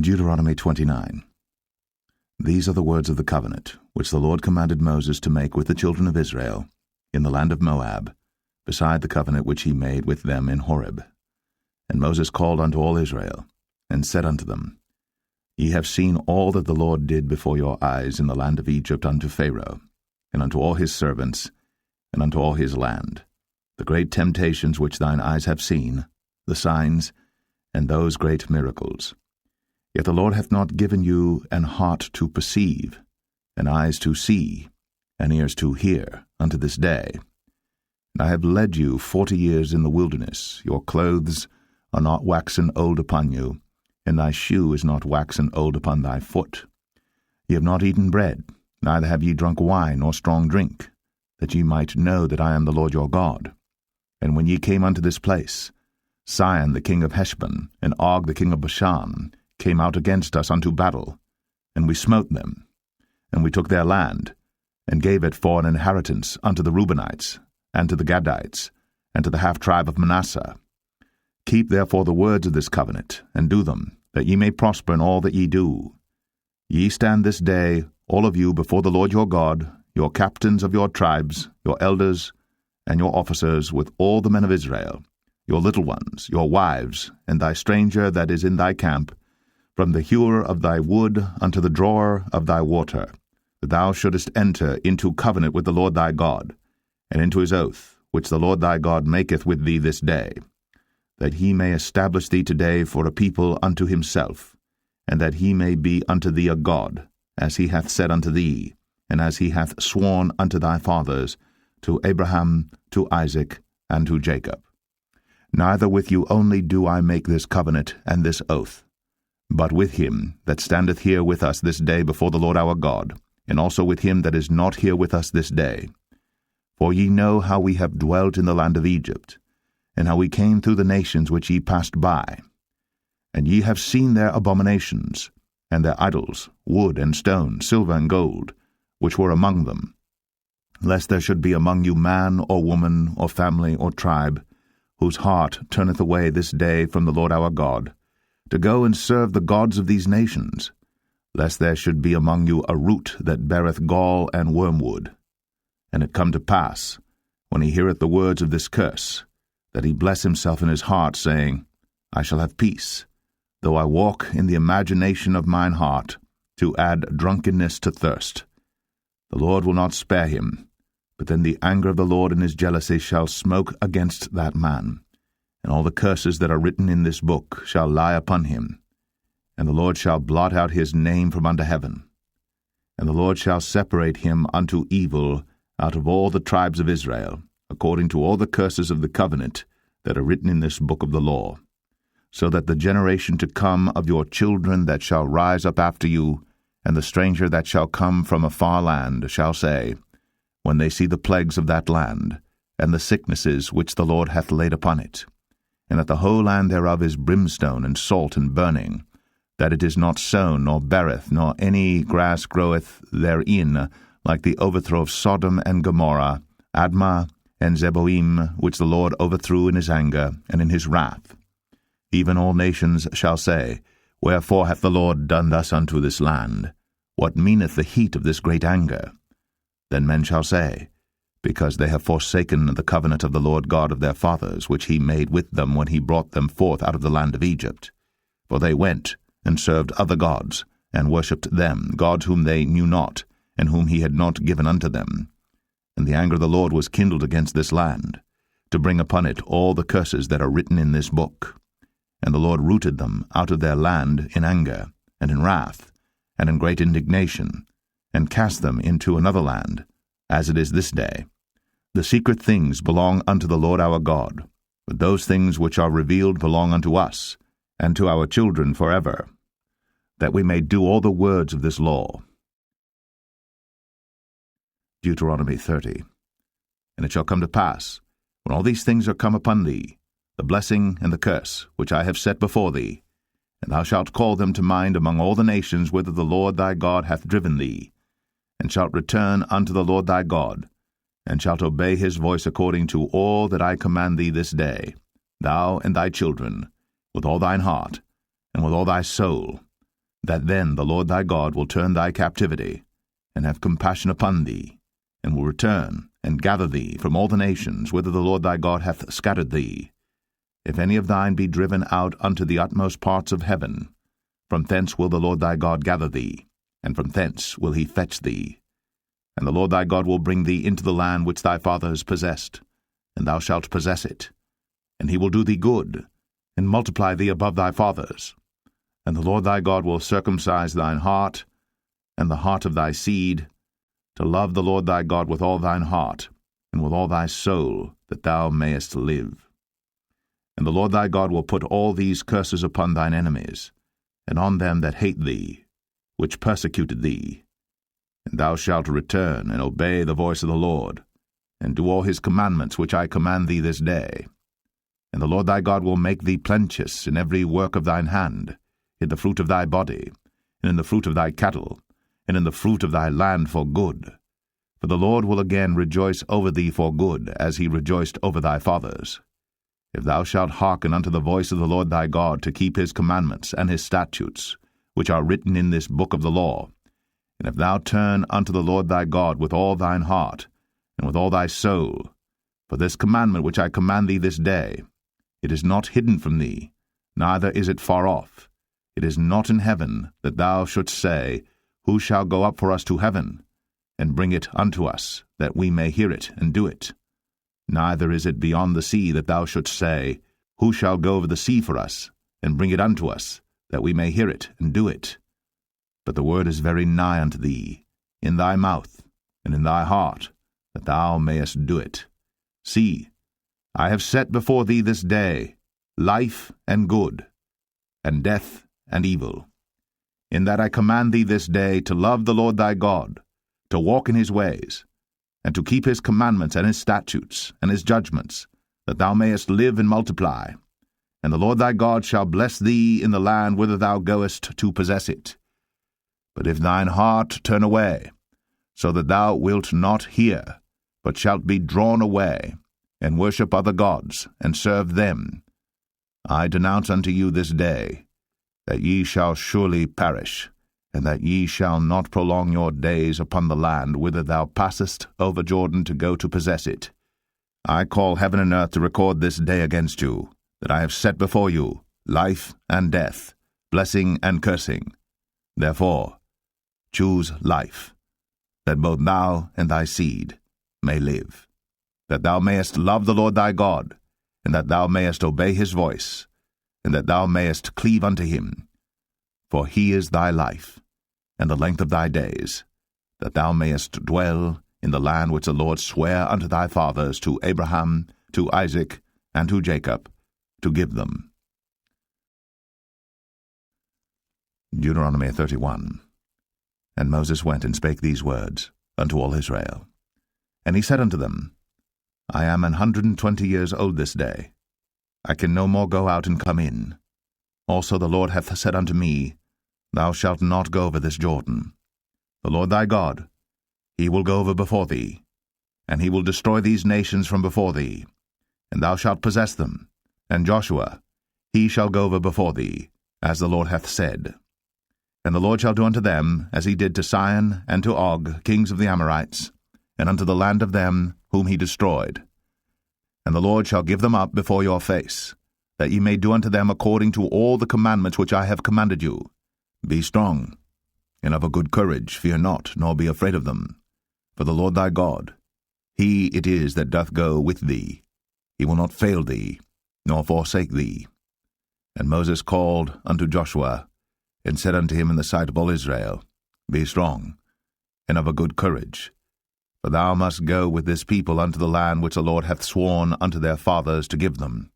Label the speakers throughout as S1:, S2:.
S1: Deuteronomy 29. These are the words of the covenant, which the Lord commanded Moses to make with the children of Israel, in the land of Moab, beside the covenant which he made with them in Horeb. And Moses called unto all Israel, and said unto them, Ye have seen all that the Lord did before your eyes in the land of Egypt unto Pharaoh, and unto all his servants, and unto all his land, the great temptations which thine eyes have seen, the signs, and those great miracles. Yet the Lord hath not given you an heart to perceive, and eyes to see, and ears to hear, unto this day. And I have led you 40 years in the wilderness. Your clothes are not waxen old upon you, and thy shoe is not waxen old upon thy foot. Ye have not eaten bread, neither have ye drunk wine or strong drink, that ye might know that I am the Lord your God. And when ye came unto this place, Sihon the king of Heshbon, and Og the king of Bashan, came out against us unto battle, and we smote them. And we took their land, and gave it for an inheritance unto the Reubenites, and to the Gadites, and to the half-tribe of Manasseh. Keep therefore the words of this covenant, and do them, that ye may prosper in all that ye do. Ye stand this day, all of you, before the Lord your God, your captains of your tribes, your elders, and your officers, with all the men of Israel, your little ones, your wives, and thy stranger that is in thy camp, from the hewer of thy wood unto the drawer of thy water, that thou shouldest enter into covenant with the Lord thy God, and into his oath, which the Lord thy God maketh with thee this day, that he may establish thee today for a people unto himself, and that he may be unto thee a God, as he hath said unto thee, and as he hath sworn unto thy fathers, to Abraham, to Isaac, and to Jacob. Neither with you only do I make this covenant and this oath, but with him that standeth here with us this day before the Lord our God, and also with him that is not here with us this day. For ye know how we have dwelt in the land of Egypt, and how we came through the nations which ye passed by. And ye have seen their abominations, and their idols, wood and stone, silver and gold, which were among them, lest there should be among you man or woman or family or tribe, whose heart turneth away this day from the Lord our God, to go and serve the gods of these nations, lest there should be among you a root that beareth gall and wormwood. And it come to pass, when he heareth the words of this curse, that he bless himself in his heart, saying, I shall have peace, though I walk in the imagination of mine heart, to add drunkenness to thirst. The Lord will not spare him, but then the anger of the Lord in his jealousy shall smoke against that man, and all the curses that are written in this book shall lie upon him. And the Lord shall blot out his name from under heaven. And the Lord shall separate him unto evil out of all the tribes of Israel, according to all the curses of the covenant that are written in this book of the law, so that the generation to come of your children that shall rise up after you, and the stranger that shall come from a far land, shall say, when they see the plagues of that land, and the sicknesses which the Lord hath laid upon it, and that the whole land thereof is brimstone and salt and burning, that it is not sown, nor beareth, nor any grass groweth therein, like the overthrow of Sodom and Gomorrah, Admah, and Zeboim, which the Lord overthrew in his anger and in his wrath. Even all nations shall say, Wherefore hath the Lord done thus unto this land? What meaneth the heat of this great anger? Then men shall say, Because they have forsaken the covenant of the Lord God of their fathers, which he made with them when he brought them forth out of the land of Egypt. For they went and served other gods, and worshipped them, gods whom they knew not, and whom he had not given unto them. And the anger of the Lord was kindled against this land, to bring upon it all the curses that are written in this book. And the Lord rooted them out of their land in anger, and in wrath, and in great indignation, and cast them into another land, as it is this day. The secret things belong unto the Lord our God, but those things which are revealed belong unto us, and to our children forever, that we may do all the words of this law. Deuteronomy 30. And it shall come to pass, when all these things are come upon thee, the blessing and the curse, which I have set before thee, and thou shalt call them to mind among all the nations whither the Lord thy God hath driven thee, and shalt return unto the Lord thy God, and shalt obey his voice according to all that I command thee this day, thou and thy children, with all thine heart, and with all thy soul, that then the Lord thy God will turn thy captivity, and have compassion upon thee, and will return and gather thee from all the nations whither the Lord thy God hath scattered thee. If any of thine be driven out unto the utmost parts of heaven, from thence will the Lord thy God gather thee, and from thence will he fetch thee. And the Lord thy God will bring thee into the land which thy fathers possessed, and thou shalt possess it. And he will do thee good, and multiply thee above thy fathers. And the Lord thy God will circumcise thine heart, and the heart of thy seed, to love the Lord thy God with all thine heart, and with all thy soul, that thou mayest live. And the Lord thy God will put all these curses upon thine enemies, and on them that hate thee, which persecuted thee. And thou shalt return and obey the voice of the Lord, and do all his commandments which I command thee this day. And the Lord thy God will make thee plenteous in every work of thine hand, in the fruit of thy body, and in the fruit of thy cattle, and in the fruit of thy land for good. For the Lord will again rejoice over thee for good, as he rejoiced over thy fathers. If thou shalt hearken unto the voice of the Lord thy God, to keep his commandments and his statutes, which are written in this book of the law, and if thou turn unto the Lord thy God with all thine heart, and with all thy soul, for this commandment which I command thee this day, it is not hidden from thee, neither is it far off. It is not in heaven, that thou shouldst say, Who shall go up for us to heaven, and bring it unto us, that we may hear it and do it? Neither is it beyond the sea, that thou shouldst say, Who shall go over the sea for us, and bring it unto us, that we may hear it and do it? But the word is very nigh unto thee, in thy mouth, and in thy heart, that thou mayest do it. See, I have set before thee this day life and good, and death and evil. In that I command thee this day to love the Lord thy God, to walk in his ways, and to keep his commandments and his statutes and his judgments, that thou mayest live and multiply. And the Lord thy God shall bless thee in the land whither thou goest to possess it. But if thine heart turn away, so that thou wilt not hear, but shalt be drawn away, and worship other gods, and serve them, I denounce unto you this day, that ye shall surely perish, and that ye shall not prolong your days upon the land whither thou passest over Jordan to go to possess it. I call heaven and earth to record this day against you, that I have set before you life and death, blessing and cursing. Therefore, choose life, that both thou and thy seed may live, that thou mayest love the Lord thy God, and that thou mayest obey his voice, and that thou mayest cleave unto him. For he is thy life, and the length of thy days, that thou mayest dwell in the land which the Lord sware unto thy fathers, to Abraham, to Isaac, and to Jacob, to give them. Deuteronomy 31. And Moses went and spake these words unto all Israel. And he said unto them, I am 120 years old this day. I can no more go out and come in. Also the Lord hath said unto me, Thou shalt not go over this Jordan. The Lord thy God, he will go over before thee, and he will destroy these nations from before thee, and thou shalt possess them. And Joshua, he shall go over before thee, as the Lord hath said. And the Lord shall do unto them as he did to Sihon and to Og, kings of the Amorites, and unto the land of them whom he destroyed. And the Lord shall give them up before your face, that ye may do unto them according to all the commandments which I have commanded you. Be strong, and of a good courage, fear not, nor be afraid of them. For the Lord thy God, he it is that doth go with thee. He will not fail thee, nor forsake thee. And Moses called unto Joshua, and said unto him in the sight of all Israel, Be strong, and of a good courage, for thou must go with this people unto the land which the Lord hath sworn unto their fathers to give them.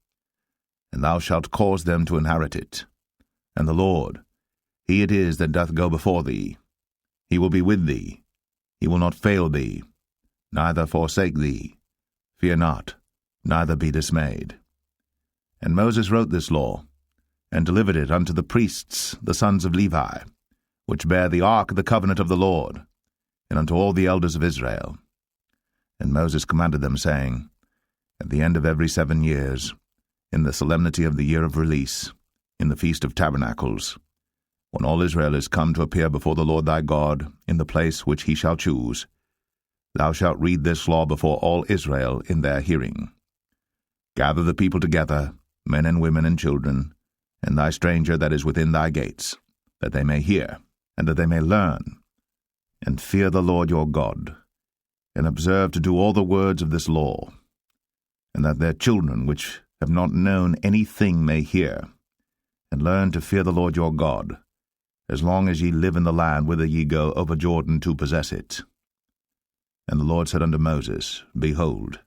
S1: And thou shalt cause them to inherit it. And the Lord, he it is that doth go before thee. He will be with thee. He will not fail thee, neither forsake thee. Fear not, neither be dismayed. And Moses wrote this law, and delivered it unto the priests, the sons of Levi, which bear the ark of the covenant of the Lord, and unto all the elders of Israel. And Moses commanded them, saying, At the end of every 7 years, in the solemnity of the year of release, in the feast of tabernacles, when all Israel is come to appear before the Lord thy God in the place which he shall choose, thou shalt read this law before all Israel in their hearing. Gather the people together, men and women and children, and thy stranger that is within thy gates, that they may hear, and that they may learn, and fear the Lord your God, and observe to do all the words of this law, and that their children which have not known any thing may hear, and learn to fear the Lord your God, as long as ye live in the land whither ye go over Jordan to possess it. And the Lord said unto Moses, Behold,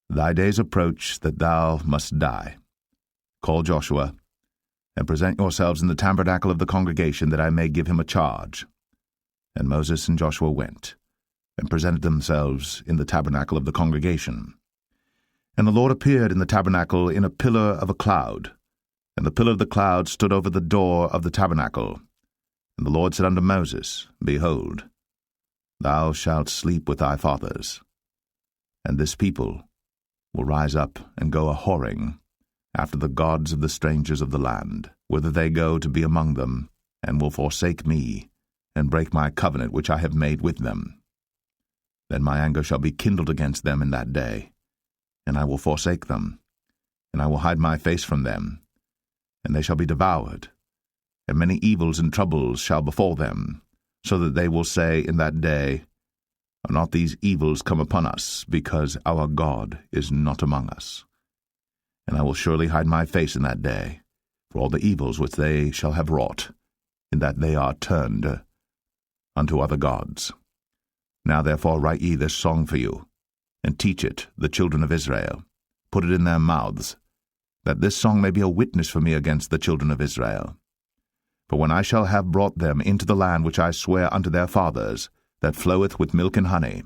S1: thy days approach that thou must die. Call Joshua, and present yourselves in the tabernacle of the congregation, that I may give him a charge. And Moses and Joshua went, and presented themselves in the tabernacle of the congregation. And the Lord appeared in the tabernacle in a pillar of a cloud, and the pillar of the cloud stood over the door of the tabernacle. And the Lord said unto Moses, Behold, thou shalt sleep with thy fathers, and this people will rise up and go a-whoring after the gods of the strangers of the land, whither they go to be among them, and will forsake me, and break my covenant which I have made with them. Then my anger shall be kindled against them in that day, and I will forsake them, and I will hide my face from them, and they shall be devoured, and many evils and troubles shall befall them, so that they will say in that day, Are not these evils come upon us, because our God is not among us? And I will surely hide my face in that day, for all the evils which they shall have wrought, in that they are turned unto other gods. Now therefore write ye this song for you, and teach it the children of Israel. Put it in their mouths, that this song may be a witness for me against the children of Israel. For when I shall have brought them into the land which I swear unto their fathers, that floweth with milk and honey,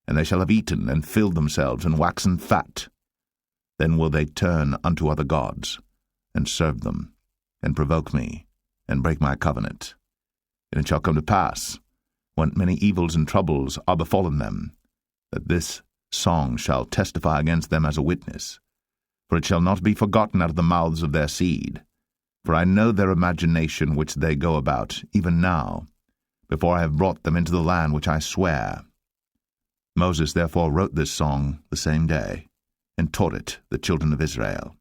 S1: and they shall have eaten and filled themselves and waxen fat, then will they turn unto other gods, and serve them, and provoke me, and break my covenant. And it shall come to pass, when many evils and troubles are befallen them, that this song shall testify against them as a witness. For it shall not be forgotten out of the mouths of their seed. For I know their imagination which they go about, even now, before I have brought them into the land which I swear. Moses therefore wrote this song the same day, and taught it the children of Israel.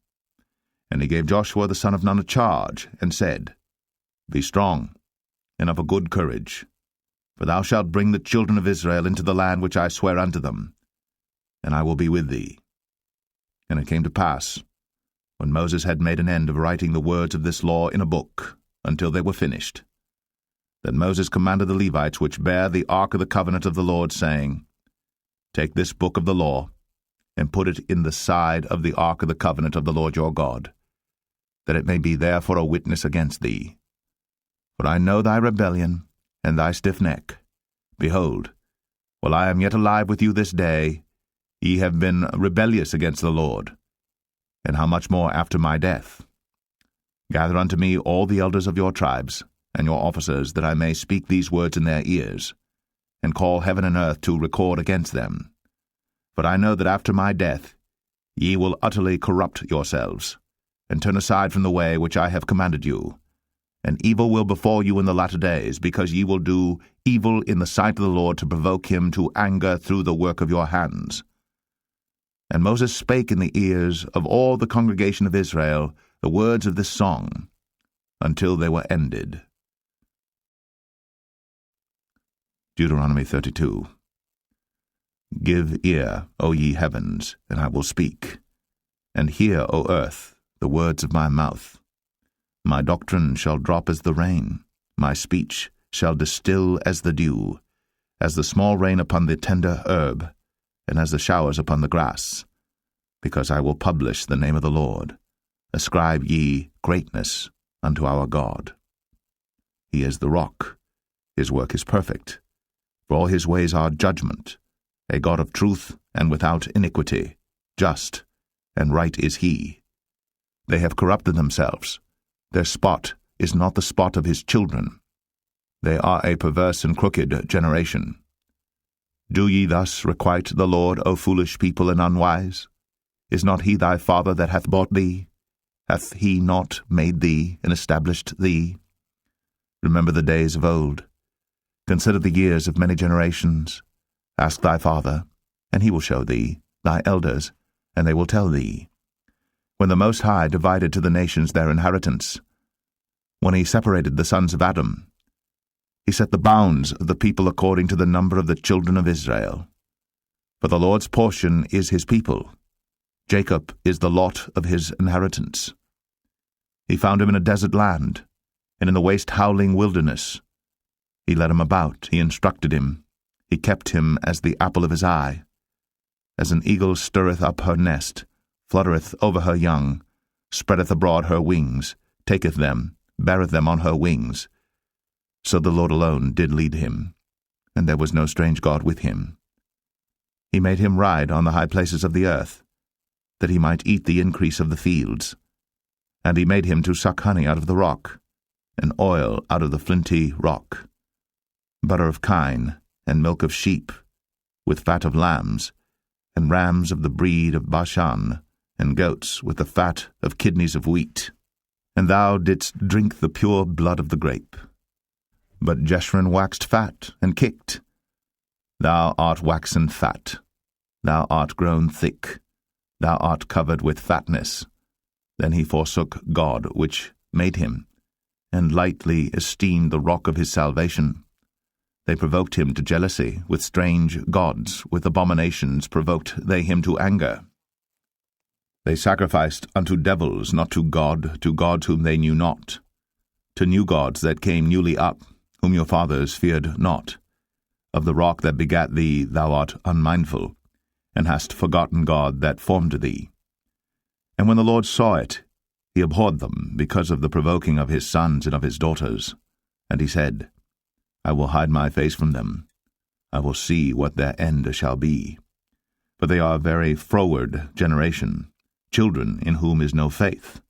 S1: And he gave Joshua the son of Nun a charge, and said, Be strong, and of a good courage, for thou shalt bring the children of Israel into the land which I swear unto them, and I will be with thee. And it came to pass, when Moses had made an end of writing the words of this law in a book, until they were finished, that Moses commanded the Levites which bear the ark of the covenant of the Lord, saying, Take this book of the law, and put it in the side of the ark of the covenant of the Lord your God, that it may be there for a witness against thee. For I know thy rebellion, and thy stiff neck. Behold, while I am yet alive with you this day, ye have been rebellious against the Lord, and how much more after my death? Gather unto me all the elders of your tribes, and your officers, that I may speak these words in their ears, and call heaven and earth to record against them. For I know that after my death ye will utterly corrupt yourselves, and turn aside from the way which I have commanded you. And evil will befall you in the latter days, because ye will do evil in the sight of the Lord, to provoke him to anger through the work of your hands. And Moses spake in the ears of all the congregation of Israel the words of this song, until they were ended. Deuteronomy 32. Give ear, O ye heavens, and I will speak, and hear, O earth, the words of my mouth. My doctrine shall drop as the rain, my speech shall distill as the dew, as the small rain upon the tender herb, and as the showers upon the grass, because I will publish the name of the Lord. Ascribe ye greatness unto our God. He is the rock, his work is perfect, for all his ways are judgment, a God of truth and without iniquity, just and right is he. They have corrupted themselves, their spot is not the spot of his children. They are a perverse and crooked generation. Do ye thus requite the Lord, O foolish people and unwise? Is not he thy father that hath bought thee? Hath he not made thee and established thee? Remember the days of old. Consider the years of many generations. Ask thy father, and he will show thee, thy elders, and they will tell thee. When the Most High divided to the nations their inheritance, when he separated the sons of Adam, he set the bounds of the people according to the number of the children of Israel. For the Lord's portion is his people. Jacob is the lot of his inheritance. He found him in a desert land, and in the waste howling wilderness. He led him about, he instructed him, he kept him as the apple of his eye. As an eagle stirreth up her nest, fluttereth over her young, spreadeth abroad her wings, taketh them, beareth them on her wings. So the Lord alone did lead him, and there was no strange God with him. He made him ride on the high places of the earth, that he might eat the increase of the fields. And he made him to suck honey out of the rock, and oil out of the flinty rock, butter of kine, and milk of sheep, with fat of lambs, and rams of the breed of Bashan, and goats with the fat of kidneys of wheat. And thou didst drink the pure blood of the grape. But Jeshurun waxed fat, and kicked. Thou art waxen fat, thou art grown thick, thou art covered with fatness. Then he forsook God which made him, and lightly esteemed the rock of his salvation. They provoked him to jealousy with strange gods, with abominations provoked they him to anger. They sacrificed unto devils, not to gods whom they knew not, to new gods that came newly up, whom your fathers feared not. Of the rock that begat thee thou art unmindful, and hast forgotten God that formed thee. And when the Lord saw it, he abhorred them because of the provoking of his sons and of his daughters. And he said, I will hide my face from them. I will see what their end shall be. For they are a very froward generation, children in whom is no faith.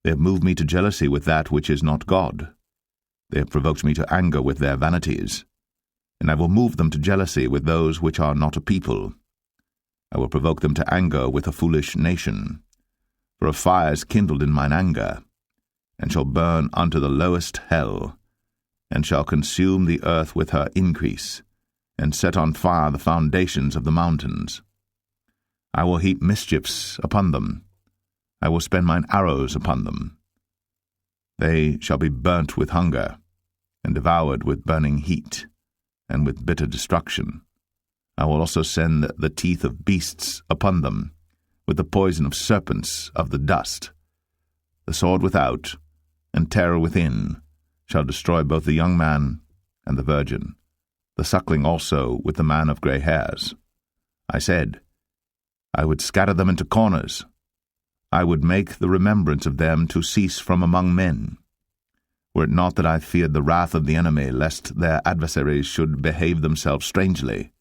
S1: They have moved me to jealousy with that which is not God. They have provoked me to anger with their vanities. And I will move them to jealousy with those which are not a people. I will provoke them to anger with a foolish nation. For a fire is kindled in mine anger, and shall burn unto the lowest hell, and shall consume the earth with her increase, and set on fire the foundations of the mountains. I will heap mischiefs upon them. I will spend mine arrows upon them. They shall be burnt with hunger, and devoured with burning heat, and with bitter destruction. I will also send the teeth of beasts upon them, with the poison of serpents of the dust. The sword without, and terror within, shall destroy both the young man and the virgin, the suckling also with the man of grey hairs. I said, I would scatter them into corners. I would make the remembrance of them to cease from among men. Were it not that I feared the wrath of the enemy, lest their adversaries should behave themselves strangely,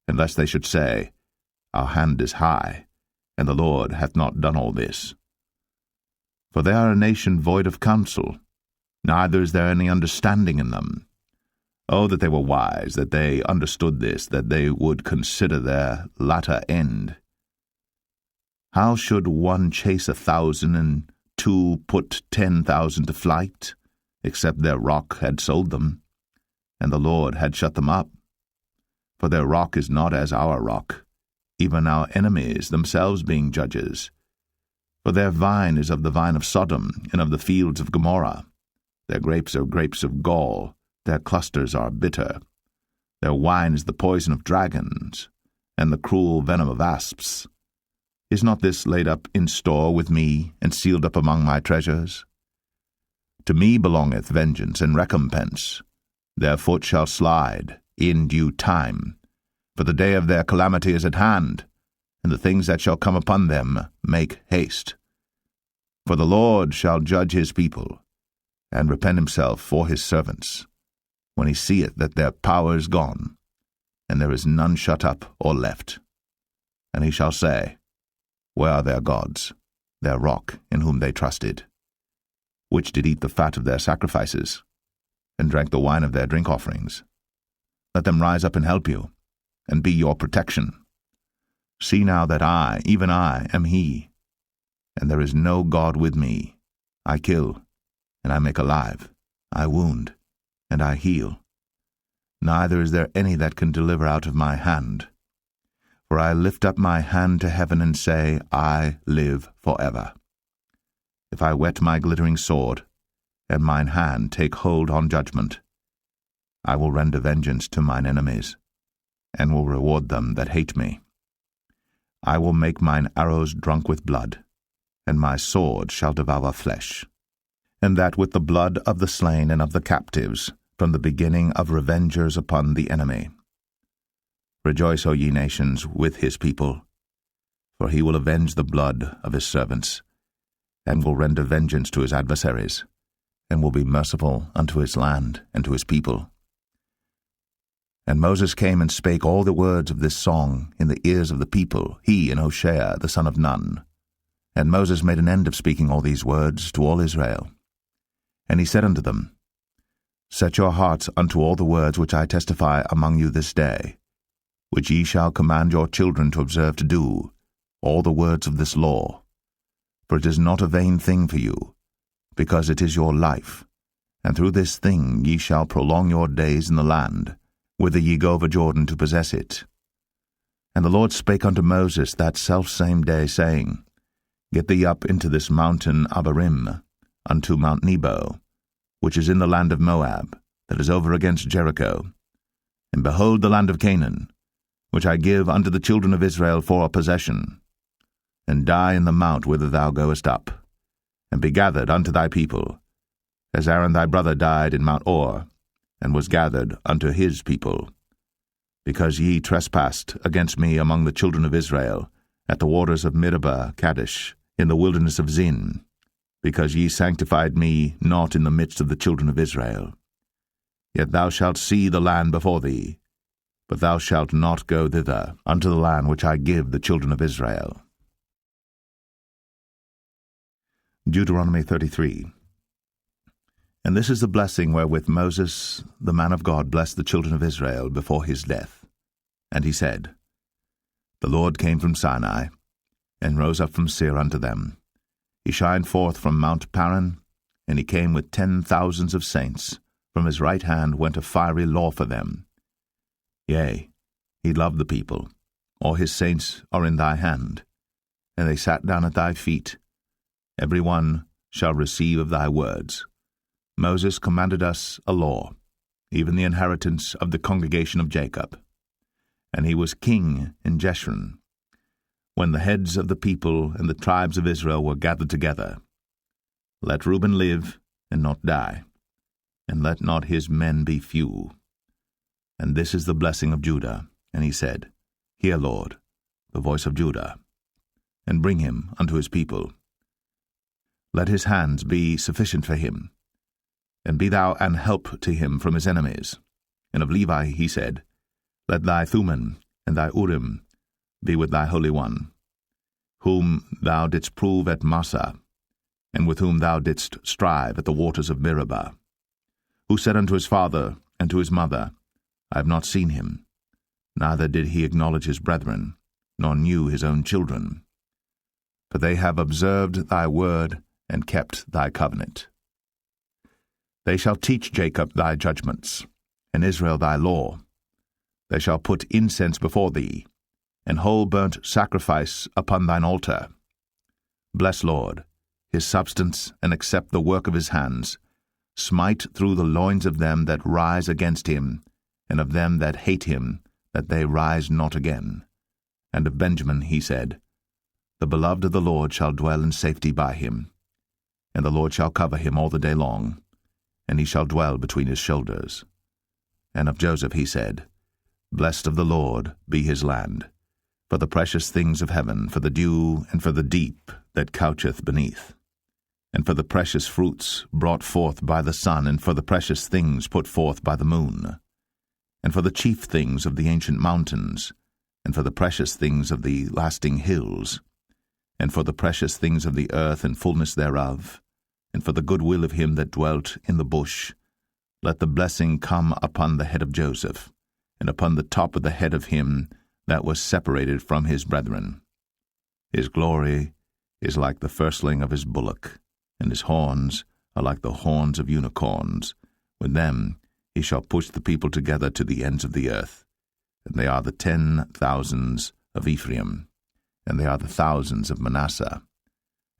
S1: and lest they should say, Our hand is high, and the Lord hath not done all this. For they are a nation void of counsel, neither is there any understanding in them. Oh, that they were wise, that they understood this, that they would consider their latter end. How should one chase 1,000, and two put 10,000 to flight, except their rock had sold them, and the Lord had shut them up? For their rock is not as our rock, even our enemies themselves being judges. For their vine is of the vine of Sodom, and of the fields of Gomorrah. Their grapes are grapes of gall, their clusters are bitter. Their wine is the poison of dragons, and the cruel venom of asps. Is not this laid up in store with me, and sealed up among my treasures? To me belongeth vengeance and recompense. Their foot shall slide in due time. For the day of their calamity is at hand, and the things that shall come upon them make haste. For the Lord shall judge his people, and repent himself for his servants, when he seeth that their power is gone, and there is none shut up or left. And he shall say, Where are their gods, their rock in whom they trusted, which did eat the fat of their sacrifices, and drank the wine of their drink offerings? Let them rise up and help you, and be your protection. See now that I, even I, am he, and there is no God with me. I kill, and I make alive. I wound, and I heal. Neither is there any that can deliver out of my hand. For I lift up my hand to heaven and say, I live forever. If I whet my glittering sword, and mine hand take hold on judgment, I will render vengeance to mine enemies, and will reward them that hate me. I will make mine arrows drunk with blood, and my sword shall devour flesh, and that with the blood of the slain and of the captives, from the beginning of revengers upon the enemy. Rejoice, O ye nations, with his people, for he will avenge the blood of his servants, and will render vengeance to his adversaries, and will be merciful unto his land and to his people. And Moses came and spake all the words of this song in the ears of the people, he and Hoshea the son of Nun. And Moses made an end of speaking all these words to all Israel. And he said unto them, Set your hearts unto all the words which I testify among you this day, which ye shall command your children to observe to do, all the words of this law. For it is not a vain thing for you, because it is your life, and through this thing ye shall prolong your days in the land, whither ye go over Jordan to possess it. And the Lord spake unto Moses that selfsame day, saying, Get thee up into this mountain Abarim, unto Mount Nebo, which is in the land of Moab, that is over against Jericho, and behold the land of Canaan, which I give unto the children of Israel for a possession, and die in the mount whither thou goest up, and be gathered unto thy people, as Aaron thy brother died in Mount Or, and was gathered unto his people, because ye trespassed against me among the children of Israel, at the waters of Meribah Kadesh, in the wilderness of Zin, because ye sanctified me not in the midst of the children of Israel. Yet thou shalt see the land before thee, but thou shalt not go thither, unto the land which I give the children of Israel. Deuteronomy 33. And this is the blessing wherewith Moses, the man of God, blessed the children of Israel before his death. And he said, The Lord came from Sinai, and rose up from Seir unto them. He shined forth from Mount Paran, and he came with 10,000s of saints. From his right hand went a fiery law for them. Yea, he loved the people. All his saints are in thy hand, and they sat down at thy feet. Every one shall receive of thy words. Moses commanded us a law, even the inheritance of the congregation of Jacob. And he was king in Jeshurun, when the heads of the people and the tribes of Israel were gathered together. Let Reuben live, and not die, and let not his men be few. And this is the blessing of Judah. And he said, Hear, Lord, the voice of Judah, and bring him unto his people. Let his hands be sufficient for him, and be thou an help to him from his enemies. And of Levi he said, Let thy Thummim and thy Urim be with thy Holy One, whom thou didst prove at Massah, and with whom thou didst strive at the waters of Meribah, who said unto his father and to his mother, I have not seen him, neither did he acknowledge his brethren, nor knew his own children. For they have observed thy word, and kept thy covenant. They shall teach Jacob thy judgments, and Israel thy law. They shall put incense before thee, and whole burnt sacrifice upon thine altar. Bless, Lord, his substance, and accept the work of his hands. Smite through the loins of them that rise against him, and of them that hate him, that they rise not again. And of Benjamin he said, The beloved of the Lord shall dwell in safety by him, and the Lord shall cover him all the day long, and he shall dwell between his shoulders. And of Joseph he said, Blessed of the Lord be his land, for the precious things of heaven, for the dew, and for the deep that coucheth beneath, and for the precious fruits brought forth by the sun, and for the precious things put forth by the moon, and for the chief things of the ancient mountains, and for the precious things of the lasting hills, and for the precious things of the earth and fullness thereof, and for the goodwill of him that dwelt in the bush. Let the blessing come upon the head of Joseph, and upon the top of the head of him that was separated from his brethren. His glory is like the firstling of his bullock, and his horns are like the horns of unicorns, With them he shall push the people together to the ends of the earth. And they are the 10,000s of Ephraim, and they are the thousands of Manasseh.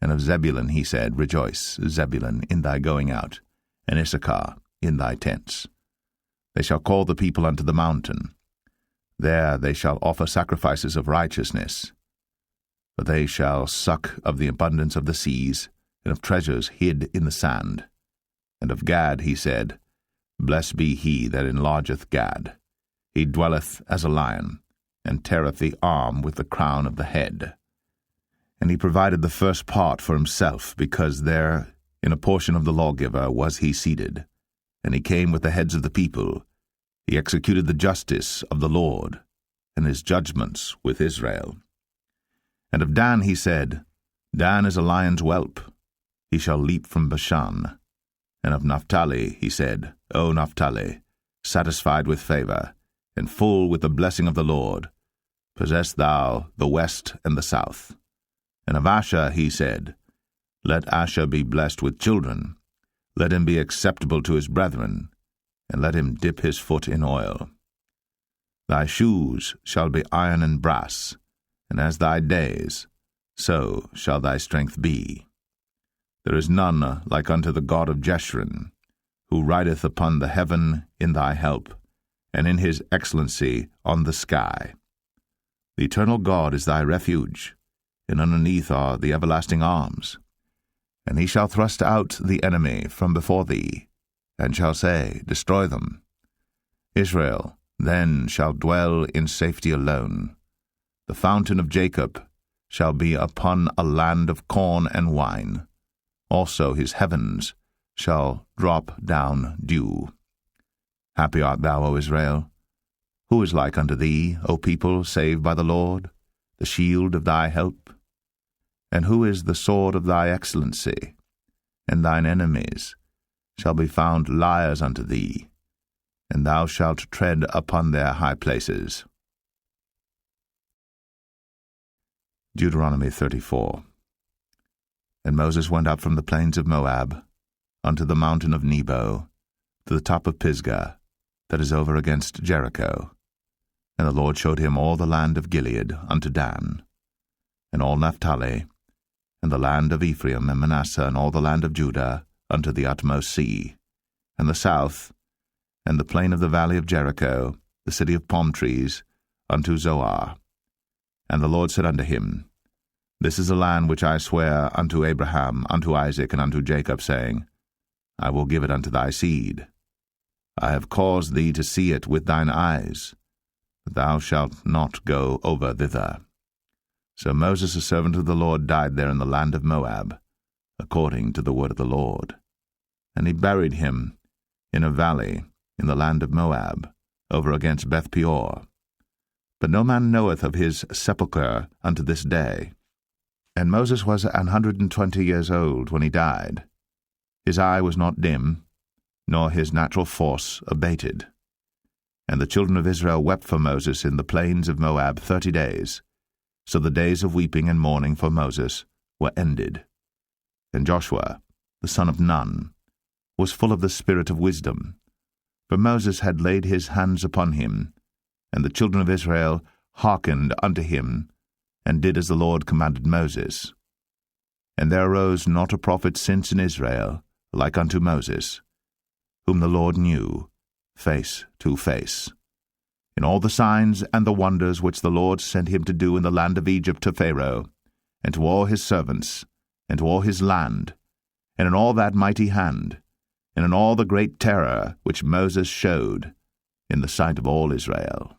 S1: And of Zebulun he said, Rejoice, Zebulun, in thy going out, and Issachar in thy tents. They shall call the people unto the mountain. There they shall offer sacrifices of righteousness. For they shall suck of the abundance of the seas, and of treasures hid in the sand. And of Gad he said, Blessed be he that enlargeth Gad. He dwelleth as a lion, and teareth the arm with the crown of the head. And he provided the first part for himself, because there in a portion of the lawgiver was he seated. And he came with the heads of the people. He executed the justice of the Lord, and his judgments with Israel. And of Dan he said, Dan is a lion's whelp. He shall leap from Bashan. And of Naphtali he said, O Naphtali, satisfied with favor, and full with the blessing of the Lord, possess thou the west and the south. And of Asher he said, Let Asher be blessed with children. Let him be acceptable to his brethren, and let him dip his foot in oil. Thy shoes shall be iron and brass, and as thy days, so shall thy strength be. There is none like unto the God of Jeshurun, who rideth upon the heaven in thy help, and in his excellency on the sky. The eternal God is thy refuge, and underneath are the everlasting arms. And he shall thrust out the enemy from before thee, and shall say, Destroy them. Israel then shall dwell in safety alone. The fountain of Jacob shall be upon a land of corn and wine. Also his heavens shall drop down dew. Happy art thou, O Israel! Who is like unto thee, O people saved by the Lord, the shield of thy help? And who is the sword of thy excellency? And thine enemies shall be found liars unto thee, and thou shalt tread upon their high places. Deuteronomy 34. And Moses went up from the plains of Moab unto the mountain of Nebo, to the top of Pisgah, that is over against Jericho. And the Lord showed him all the land of Gilead unto Dan, and all Naphtali, and the land of Ephraim and Manasseh, and all the land of Judah, unto the utmost sea, and the south, and the plain of the valley of Jericho, the city of palm trees, unto Zoar. And the Lord said unto him, This is the land which I swear unto Abraham, unto Isaac, and unto Jacob, saying, I will give it unto thy seed. I have caused thee to see it with thine eyes, but thou shalt not go over thither. So Moses, a servant of the Lord, died there in the land of Moab, according to the word of the Lord. And he buried him in a valley in the land of Moab, over against Beth-peor. But no man knoweth of his sepulchre unto this day. And Moses was 120 years old when he died. His eye was not dim, nor his natural force abated. And the children of Israel wept for Moses in the plains of Moab 30 days. So the days of weeping and mourning for Moses were ended. And Joshua, the son of Nun, was full of the spirit of wisdom, for Moses had laid his hands upon him, and the children of Israel hearkened unto him, and did as the Lord commanded Moses. And there arose not a prophet since in Israel, like unto Moses, whom the Lord knew, face to face. In all the signs and the wonders which the Lord sent him to do in the land of Egypt to Pharaoh, and to all his servants, and to all his land, and in all that mighty hand, and in all the great terror which Moses showed in the sight of all Israel.